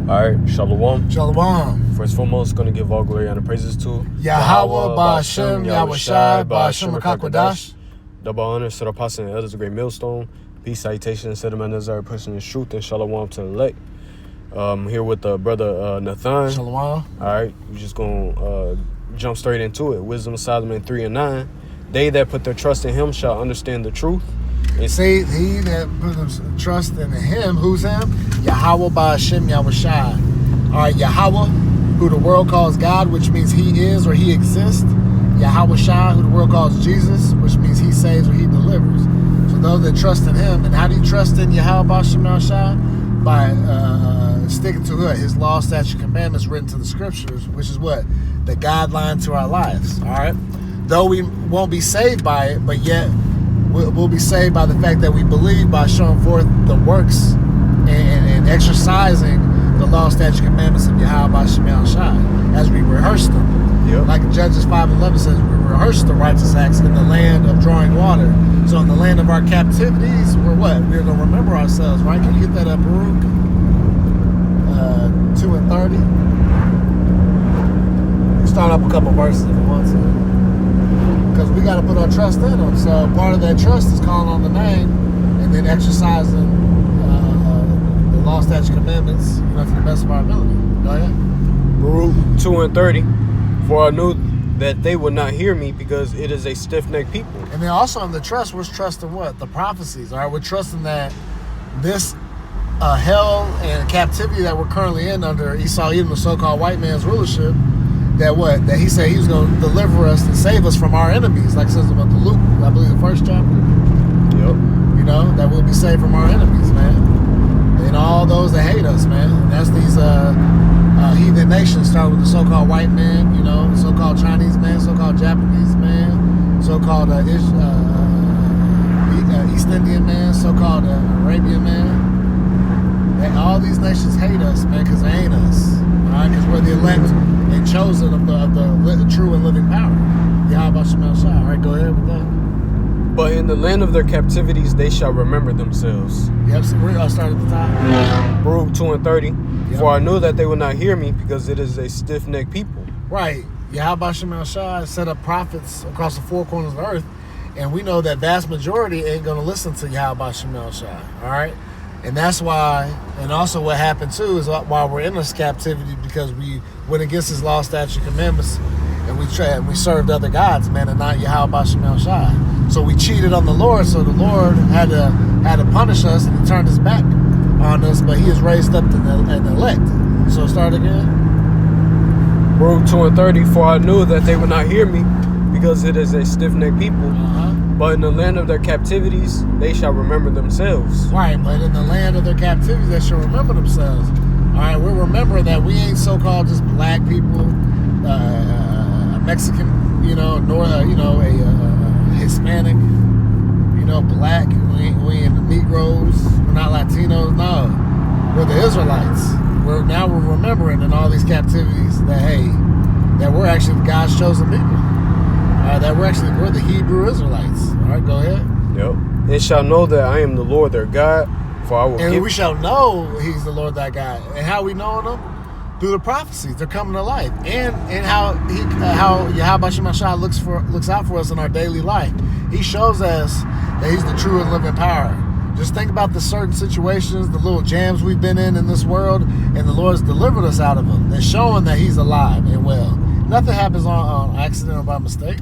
All right, Shalom. Shalom. First and foremost, going to give all glory and praises to Yahweh, Ba'ashem, Yahushai, Ba'ashem HaKadosh. Double honor to the apostle and elders of Great Millstone. Peace, salutation, to the man Nazar, person in truth, and Shalom to the elect. Here with the brother Nathan. Shalom. All right, we're just going to jump straight into it. Wisdom of Solomon 3:9. They that put their trust in him shall understand the truth. See, he that put his trust in him, who's him? Yahweh Ba'ashem Yahushai. All right, Yahweh, who the world calls God, which means he is or he exists. Yahushai, who the world calls Jesus, which means he saves or he delivers. So those that trust in him, and how do you trust in Yahweh Ba'ashem Yahushai? By sticking to his law, statute, commandments written to the scriptures, which is what? The guideline to our lives, all right? Though we won't be saved by it, but yet we'll be saved by the fact that we believe by showing forth the works and exercising the law, statute, commandments of Yahweh Ba'ashem Yahushai as we rehearse them. Yep. Like Judges 5:11 says, we rehearse the righteous acts in the land of drawing water. So in the land of our captivities, we're what? We're going to remember ourselves, right? Can you get that up, Baruch? 2 and 30. You start up a couple verses if you want to. Because we got to put our trust in him. So part of that trust is calling on the name and then exercising the law, statute, commandments, to the best of our ability. Go ahead. Baruch 2 and 30. For I knew that they would not hear me because it is a stiff-necked people. And then also in the trust, we're trusting what? The prophecies. All right, we're trusting that this hell and captivity that we're currently in under Esau, Edom, the so-called white man's rulership, that he said he was going to deliver us and save us from our enemies, like it says about the Luke, I believe the first chapter. Yep. That we'll be saved from our enemies, man. And all those that hate us, man. And that's these heathen nations, start with the so-called white man, the so-called Chinese man, so-called Japanese man, so-called East Indian man, so-called Arabian man. And all these nations hate us, man, because they ain't us. All right, because we're the elect and chosen of the true and living power. Yahweh Ba'ashem Yahushai. All right, go ahead with that. But in the land of their captivities they shall remember themselves. Yep, so we're going to start at the top. Baruch 2 and 30. Yep. For I knew that they would not hear me because it is a stiff-necked people. Right. Yahweh Ba'ashem Yahushai set up prophets across the four corners of the earth, and we know that vast majority ain't going to listen to Yahweh Ba'ashem Yahushai. All right? And that's why, and also what happened too is while we're in this captivity, because we went against his law, statute, commandments, and we served other gods, man, and not Yahweh Ba'ashem Yahushai. So we cheated on the Lord, so the Lord had to punish us, and he turned his back on us, but he has raised up an elect. So start again. Baruch 2 and 30. For I knew that they would not hear me because it is a stiff-necked people. But in the land of their captivities, they shall remember themselves. Right, but in the land of their captivity, they shall remember themselves. All right, we're remembering that we ain't so-called just black people, Mexican, a Hispanic, black. We ain't the Negroes. We're not Latinos. No, we're the Israelites. We're remembering in all these captivities that we're actually God's chosen people. We're the Hebrew Israelites. All right, go ahead. Yep. And shall know that I am the Lord their God, for I will and we shall know he's the Lord thy God. And how we knowing them? Through the prophecies. They're coming to life. And how Yahweh Ba'ashem Yahushai looks out for us in our daily life. He shows us that he's the true and living power. Just think about the certain situations, the little jams we've been in this world, and the Lord's delivered us out of them. They're showing that he's alive and well. Nothing happens on accident or by mistake.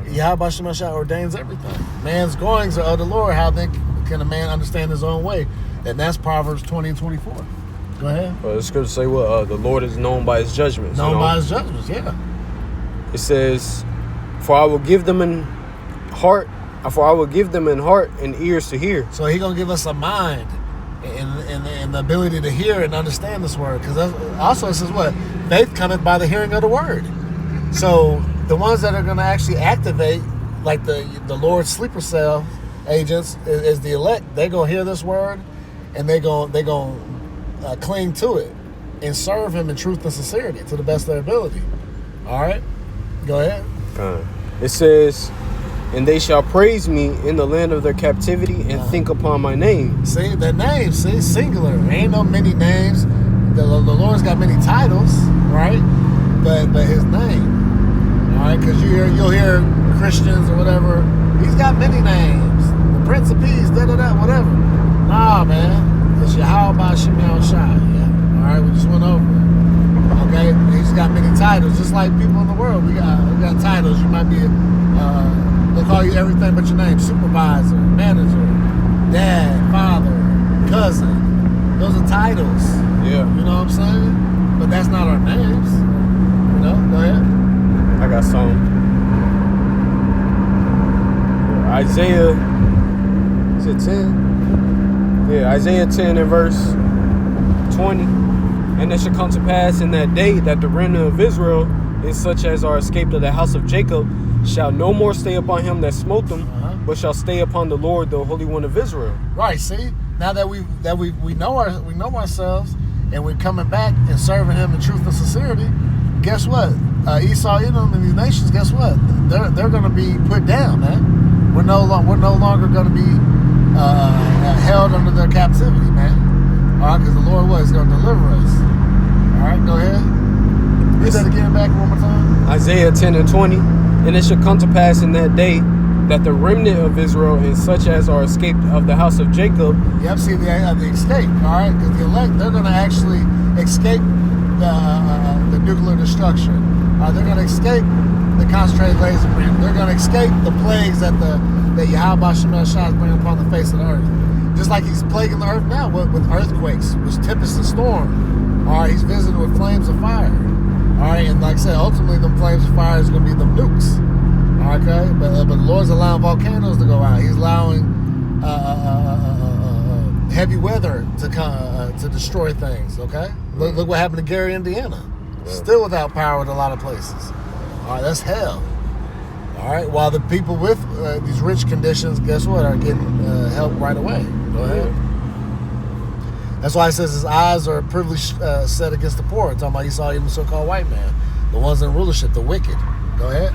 Yahweh Ba'ashem Yahushai ordains everything. Man's goings are of the Lord. How then can a man understand his own way? And that's Proverbs 20 and 24. Go ahead. Well, the scripture say the Lord is known by his judgments. Known by his judgments, yeah. It says, For I will give them in heart and ears to hear. So he gonna give us a mind and the ability to hear and understand this word. Because also it says what? Faith cometh by the hearing of the word. So the ones that are going to actually activate, like the Lord's sleeper cell agents, is the elect. They're going to hear this word, and they're going to cling to it and serve him in truth and sincerity to the best of their ability. All right? Go ahead. It says, and they shall praise me in the land of their captivity and think upon my name. See, the name, singular. Ain't no many names. the Lord's got many titles, right? But his name, all right? Because you'll hear Christians or whatever. He's got many names. The Prince of Peace, whatever. Nah, man, it's Yahweh Ba'Shem Yahushua. Yeah. All right, we just went over it. Okay, he's got many titles, just like people in the world. We got titles. You might be, they'll call you everything but your name: supervisor, manager, dad, father, cousin. Those are titles. Yeah. You know what I'm saying? But that's not our names. You know? Go ahead. I got some. Isaiah, is it 10? Yeah, Isaiah 10 and verse 20. And it shall come to pass in that day that the remnant of Israel, and such as are escaped of the house of Jacob, shall no more stay upon him that smote them, but shall stay upon the Lord, the Holy One of Israel. Right. See, now that we know ourselves, and we're coming back and serving Him in truth and sincerity. Guess what? Esau, Edom, and these nations. Guess what? They're going to be put down, man. We're no longer going to be held under their captivity, man. All right, because the Lord is going to deliver us. All right, go ahead. Read that again back one more time. Isaiah 10 and 20. And it shall come to pass in that day that the remnant of Israel, and such as are escaped of the house of Jacob. Yep, see the escape, all right? Because the elect, they're going to actually escape the nuclear destruction. They're going to escape the concentrated laser beam. They're going to escape the plagues that Yahweh Ba'Shem Yahushua is bringing upon the face of the earth. Just like he's plaguing the earth now with earthquakes, with tempest and storm. All right, he's visiting with flames of fire. All right, and like I said, ultimately, them flames of fire is going to be them nukes. Okay, but the Lord's allowing volcanoes to go out. He's allowing heavy weather to destroy things. Okay, look what happened to Gary, Indiana. Still without power in a lot of places. All right, that's hell. All right, while the people with these rich conditions, guess what, are getting help right away. Go ahead. That's why it says his eyes are privileged set against the poor. Talking about Esau, even the so-called white man, the ones in rulership, the wicked. Go ahead.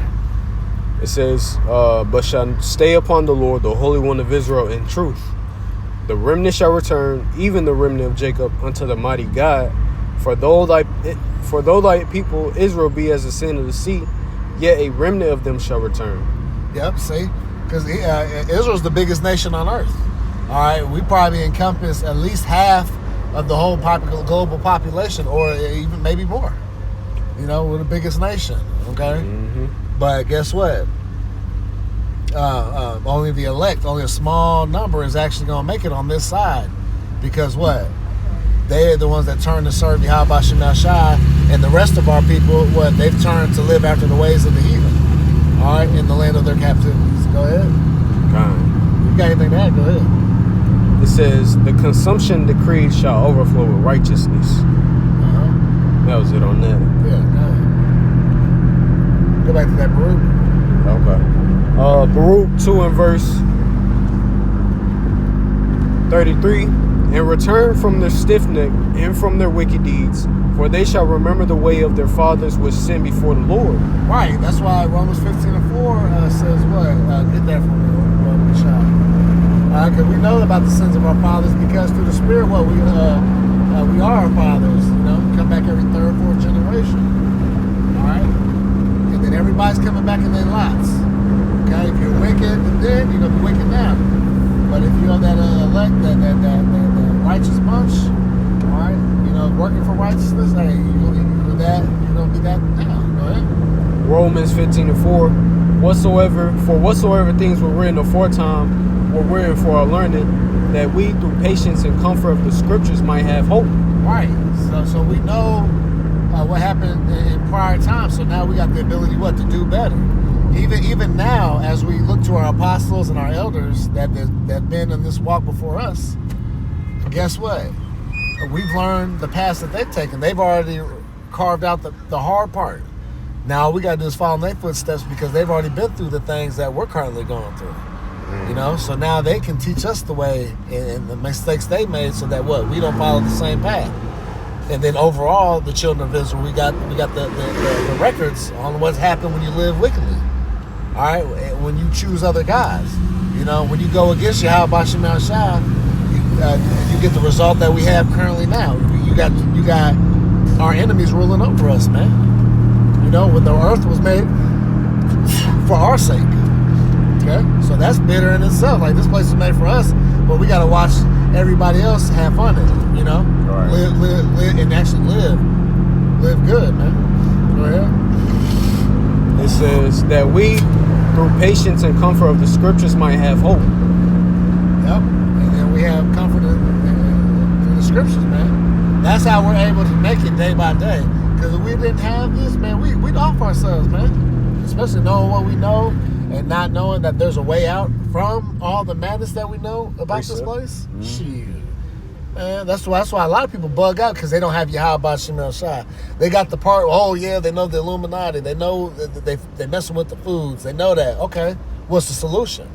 It says, but shall stay upon the Lord, the Holy One of Israel, in truth. The remnant shall return, even the remnant of Jacob, unto the mighty God. For though thy people Israel be as the sand of the sea, yet a remnant of them shall return. Yep, see? Because Israel's the biggest nation on earth. All right, we probably encompass at least half of the whole global population, or even maybe more. You know, we're the biggest nation, okay? Mm-hmm. But guess what? Only the elect, only a small number is actually going to make it on this side. Because what? They're the ones that turn to serve Yahweh Ba'Shem Yahushua, and the rest of our people, what? They've turned to live after the ways of the heathen. All right, in the land of their captivities. Go ahead. You got anything to add? Go ahead. It says, the consumption decreed shall overflow with righteousness. That was it on that. Yeah, go ahead. Go back to that Baruch. Okay. Baruch 2 and verse 33. And return from their stiff neck and from their wicked deeds, for they shall remember the way of their fathers which sinned before the Lord. Right. That's why Romans 15:4 says what? Get that from me. Because we know about the sins of our fathers, because through the Spirit, what we are our fathers. You know, we come back every third, fourth generation. All right. And then everybody's coming back in their lots. Okay. If you're wicked, then you're gonna be wicked now. But if you're that elect, that righteous bunch, all right, you know, working for righteousness, hey, you're gonna be that now. Go ahead. Romans 15:4. Whatsoever things were written aforetime were written for our learning, that we through patience and comfort of the scriptures might have hope. Right. So we know what happened in prior times. So now we got the ability to do better. Even now, as we look to our apostles and our elders that been in this walk before us, guess what? We've learned the path that they've taken. They've already carved out the hard part. Now we got to do is follow in their footsteps, because they've already been through the things that we're currently going through. You know, so now they can teach us the way and the mistakes they made, so that we don't follow the same path. And then overall, the children of Israel, we got the records on what's happened when you live wickedly. All right, when you choose other gods, you know, when you go against Yahweh Ba'Shem Yahushua, you get the result that we have currently now. You you got our enemies ruling over us, man. You know, when the earth was made for our sake. Okay, so that's bitter in itself. Like, this place was made for us, but we gotta watch everybody else have fun in it. You know, Right. live, and actually live good, man. Go ahead. It says that we, through patience and comfort of the scriptures, might have hope. Yep, and then we have comfort in the scriptures, man. That's how we're able to make it day by day. Because if we didn't have this, man, we'd off ourselves, man. Especially knowing what we know and not knowing that there's a way out from all the madness that we know about this Precept. place. Shit. Man, that's why a lot of people bug out because they don't have Yahweh Shem El Shai. They got the part, oh yeah, they know the Illuminati. They know that they messing with the foods. They know that. Okay, what's the solution?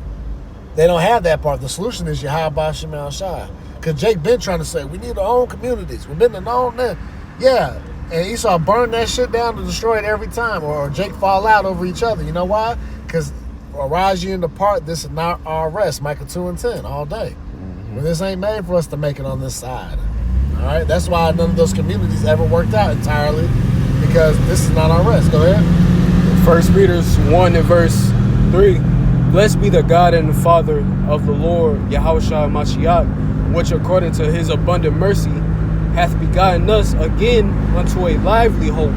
They don't have that part. The solution is Yahweh Shem El Shai. Because Jake been trying to say, we need our own communities. We've been to own that. Yeah, and Esau burn that shit down to destroy it every time. Or Jake fall out over each other. You know why? Because arise ye and depart, this is not our rest. Micah 2:10 all day. Well, this ain't made for us to make it on this side. All right? That's why none of those communities ever worked out entirely, because this is not our rest. Go ahead. 1 Peter 1 and verse 3. Blessed be the God and the Father of the Lord, Yahushua Mashiach, which according to his abundant mercy hath begotten us again unto a lively hope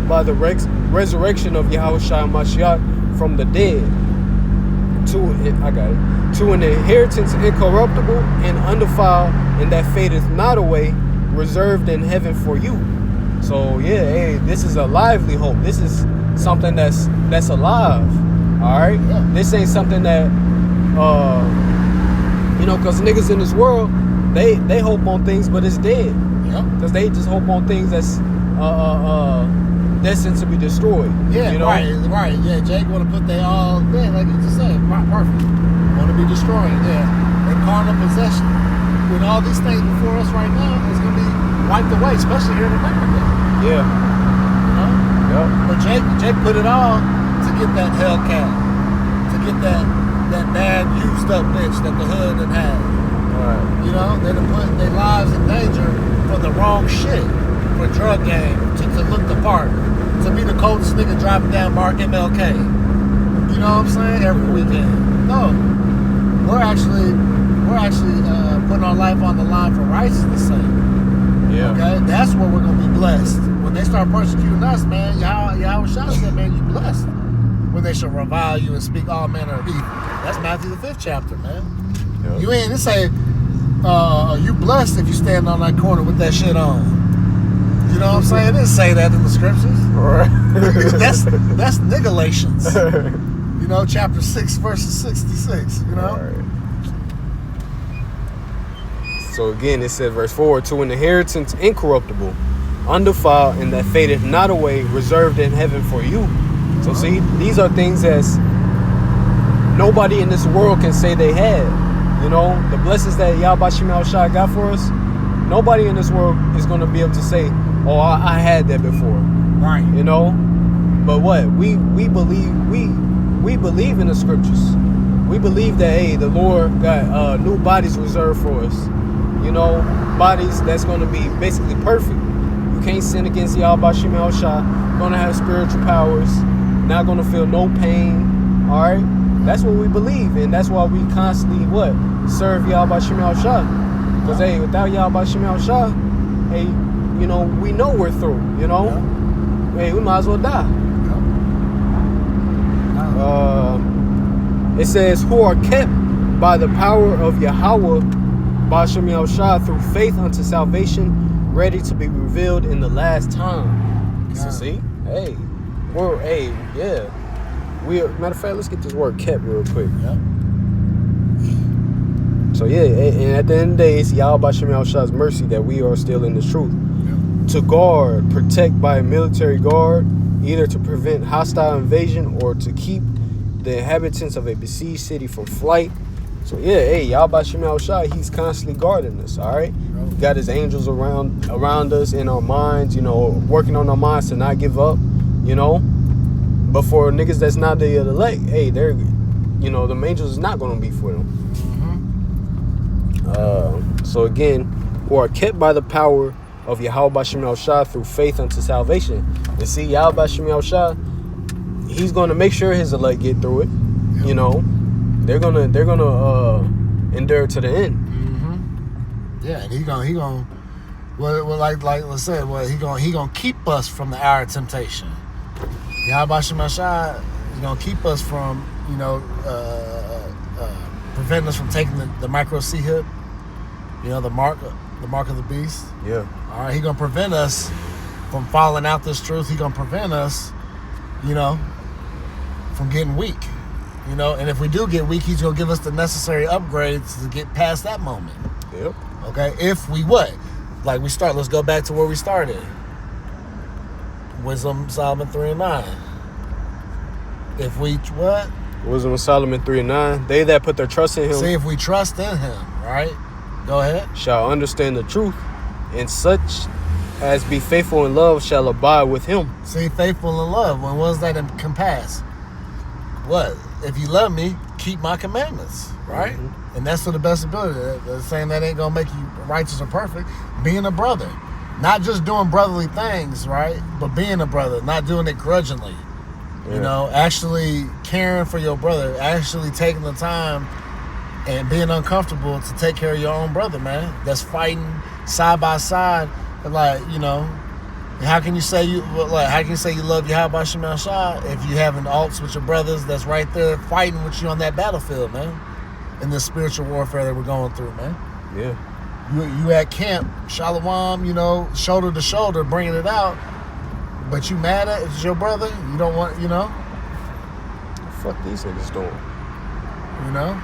by the resurrection of Yahushua Mashiach from the dead. To an inheritance incorruptible and undefiled, and that fadeth not away, reserved in heaven for you. So yeah, hey, this is a lively hope. This is something that's alive. All right, Yeah. This ain't something that because niggas in this world, they hope on things, but it's dead. Yep. Because they just hope on things that's destined to be destroyed. Yeah, you know? right. Yeah, Jake want to put they all there, like you just said, perfect. Want to be destroyed, yeah. And carnal possession. With all these things before us right now, it's going to be wiped away, especially here in America. Yeah. You know? Yep. But Jake put it all to get that Hellcat, to get that bad used up bitch that the hood had had. All You know, they done put their lives in danger for the wrong shit, for drug game, to look the part, to be the coldest nigga driving down Mark MLK. You know what I'm saying? Every weekend. No, we're actually putting our life on the line for righteousness' sake. Yeah. Okay, that's where we're gonna be blessed. When they start persecuting us, man, Yahweh Shah said, man, you blessed. When they shall revile you and speak all manner of evil. That's Matthew the 5th chapter, man. Yep. You ain't, it say, you blessed if you stand on that corner with that shit on. You know what I'm saying? It didn't say that in the scriptures. Right. that's Nigalations. You know, chapter 6, verses 66, you know? All right. So again, it said, verse 4, to an inheritance incorruptible, undefiled, and that fadeth not away, reserved in heaven for you. So see, these are things that nobody in this world can say they had. You know, the blessings that Yahweh Shem El Shai got for us, nobody in this world is going to be able to say, oh, I had that before. Right. You know? But what? We believe in the scriptures. We believe that, hey, the Lord got new bodies reserved for us. You know, bodies that's going to be basically perfect. You can't sin against Yahweh Shem El Shai. Going to have spiritual powers. Not going to feel no pain. All right? That's what we believe. And that's why we constantly, serve Yahweh Shem El Shai. Because, hey, without Yahweh Shem El Shai, hey, you know, we know we're through, you know? Yeah. Hey, we might as well die. It says, who are kept by the power of Yahweh Bashem El Shai through faith unto salvation, ready to be revealed in the last time. So see, matter of fact, let's get this word kept real quick. Yep. So yeah, and at the end of the day, it's Yahweh Bashem El Shai's mercy that we are still in the truth. Yep. To guard, protect by a military guard, either to prevent hostile invasion or to keep the inhabitants of a besieged city from flight. So yeah, hey, Yahweh Shem El Shai, he's constantly guarding us, all right? He got his angels around us in our minds, you know, working on our minds to not give up, you know? But for niggas that's not the elect, hey, they're, you know, the angels is not going to be for them. Mm-hmm. So again, who are kept by the power of Yahweh Bashim Yahushua through faith unto salvation. And see, Yahweh Bashim Yahushua, he's going to make sure his elect get through it. Yep. You know, they're gonna endure to the end. Mm-hmm. Yeah, and he gonna well like let's say, well, he gonna keep us from the hour of temptation. Yahweh Bashim Yahushua is gonna keep us from, you know, preventing us from taking the micro C-hip, you know, the mark of the beast. Yeah. All right, he gonna prevent us from following out this truth. He gonna prevent us, you know, from getting weak. You know, and if we do get weak, he's gonna give us the necessary upgrades to get past that moment. Yep. Okay, if we what? Like we start, let's go back to where we started. Wisdom Solomon 3:9. If we what? Wisdom of Solomon 3:9. They that put their trust in him See, if we trust in him, right? Go ahead. shall understand the truth, and such as be faithful in love shall abide with him. See, faithful in love. When was that compass? What? If you love me, keep my commandments, right? Mm-hmm. And that's to the best ability. They're saying that ain't gonna make you righteous or perfect. Being a brother, not just doing brotherly things, right? But being a brother, not doing it grudgingly. Yeah. You know, actually caring for your brother, actually taking the time and being uncomfortable to take care of your own brother, man. That's fighting side by side. Like, you know, how can you say you love Yahweh Bashim Yahushua if you having alts with your brothers that's right there fighting with you on that battlefield, man? In this spiritual warfare that we're going through, man. Yeah. You at camp, Shalom, you know, shoulder to shoulder, bringing it out. But you mad at it's your brother? You don't want, you know? Fuck these niggas doing. You know?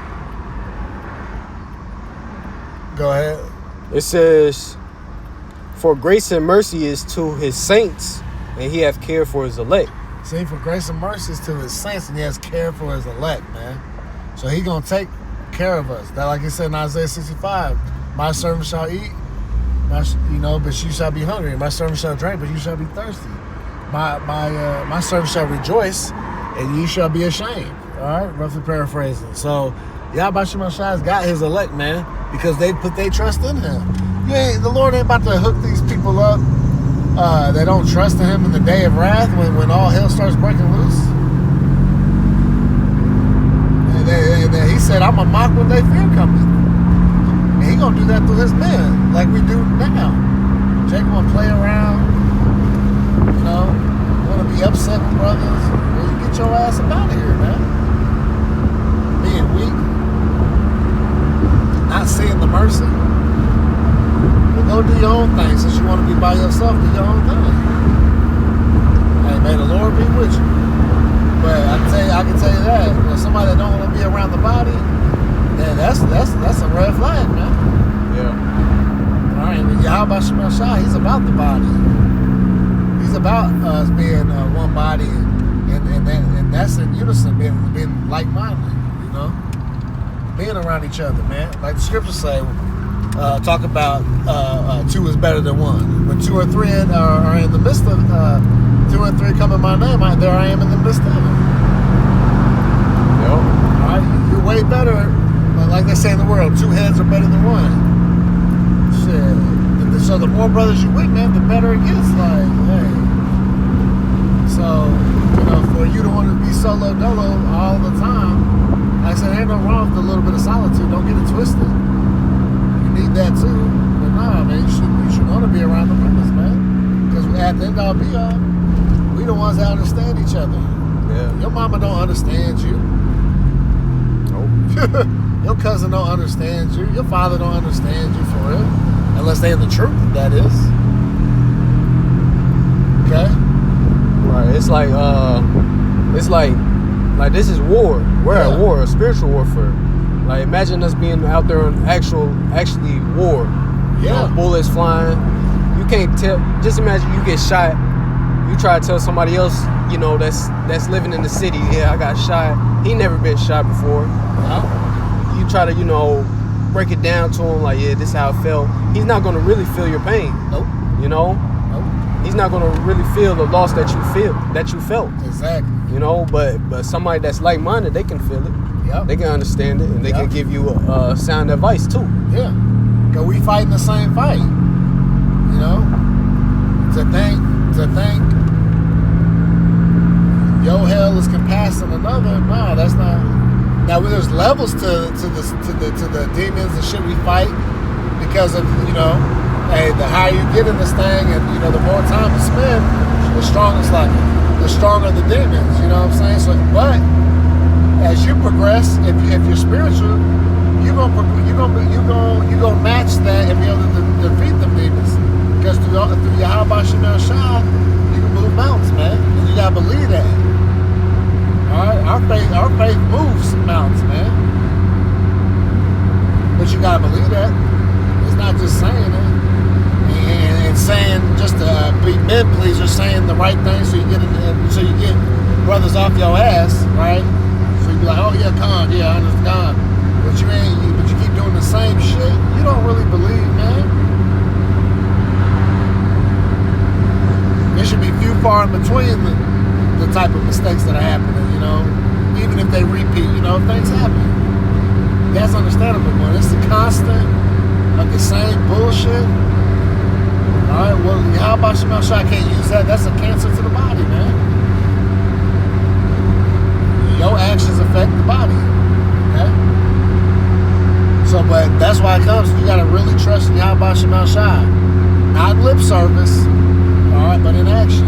Go ahead. It says, for grace and mercy is to his saints, and he hath care for his elect. See, for grace and mercy is to his saints, and he has care for his elect, man. So he gonna take care of us. That, like he said in Isaiah 65, my servant shall eat, but you shall be hungry. My servant shall drink, but you shall be thirsty. My servant shall rejoice, and you shall be ashamed. All right, roughly paraphrasing. So Yahweh Bashim Yahushua has got his elect, man, because they put their trust in him. The Lord ain't about to hook these people up that don't trust in him in the day of wrath when all hell starts breaking loose. And he said, I'm going to mock when they fear coming. And he going to do that through his men, like we do now. Jacob will play around, you know, want to be upset with brothers. Well, you get your ass up out of here, man. Being weak, not seeing the mercy. Well, go do your own thing. Since you want to be by yourself, do your own thing. Hey, may the Lord be with you. But I can tell you that. When somebody that don't want to be around the body, then that's a red flag, man. Yeah. All right, but Yahweh Bashim Yahushua, he's about the body. He's about us being one body, and that's in unison, being like-minded, you know, being around each other, man. Like the scriptures say, talk about two is better than one. When two or three are in the midst of 2 or 3 come in my name, there I am in the midst of it. Yep. All right, you're way better. Like they say in the world, 2 heads are better than one. Shit. So the more brothers you with, man, the better it gets. Like, hey. So, you know, for you to want to be solo dolo all the time, like I said, ain't no wrong with a little bit of solitude. Don't get it twisted. You need that too. But nah, man, you should want to be around the brothers, man. Because at the end all be all, we the ones that understand each other. Yeah. Your mama don't understand you. Nope. Your cousin don't understand you. Your father don't understand you for real. Unless they in the truth, that is. Okay? Right. It's like this is war. We're at war, a spiritual warfare. Like imagine us being out there on actually war. You know, bullets flying. You can't tell. Just imagine you get shot. You try to tell somebody else, you know, that's living in the city. Yeah, I got shot. He never been shot before. No. You try to, you know, break it down to him like, yeah, this is how it felt. He's not going to really feel your pain. Nope. You know? Nope. He's not going to really feel the loss that you felt. Exactly. You know, but somebody that's like-minded, they can feel it. Yep. They can understand it, and they can give you sound advice too. Yeah. Because we fighting the same fight. You know? passing another. No, that's not. Now there's levels to the demons and shit we fight because of, you know, hey, the higher you get in this thing and, you know, the more time you spend, the stronger it's like, the stronger the demons, you know what I'm saying? So, but as you progress, if you're spiritual, you're gonna match that and be able to defeat them demons. Because through Yahweh Shem Shah, you can move mountains, man. And you gotta believe that. Alright? Our faith moves mountains, man. But you gotta believe that. It's not just saying it. And saying just to be men pleaser, saying the right thing so you get brothers off your ass, right? So you be like, oh yeah, Khan, yeah, I understand. But you keep doing the same shit. You don't really believe, man. There should be few far in between the type of mistakes that are happening, you know. Even if they repeat, you know, things happen. That's understandable, but it's the constant of the same bullshit. Alright, well, how about Shemal Shah can't use that? That's a cancer to the body, man. Your actions affect the body. Okay? So, but that's why it comes. You gotta really trust in Yahweh Shemal Shah. Not lip service, alright, but in action.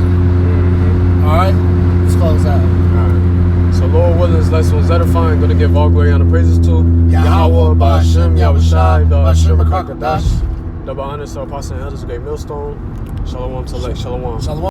Alright? Let's close out. Alright. So Lord willing, this lesson was edifying. Gonna give all glory and praises to Yahweh, Ba'ashem, Yahweh Shai, Ba'ashem, Rakakadash. Double honors to our apostle and elders, great millstone. Shalom, select, shalom. Shalom.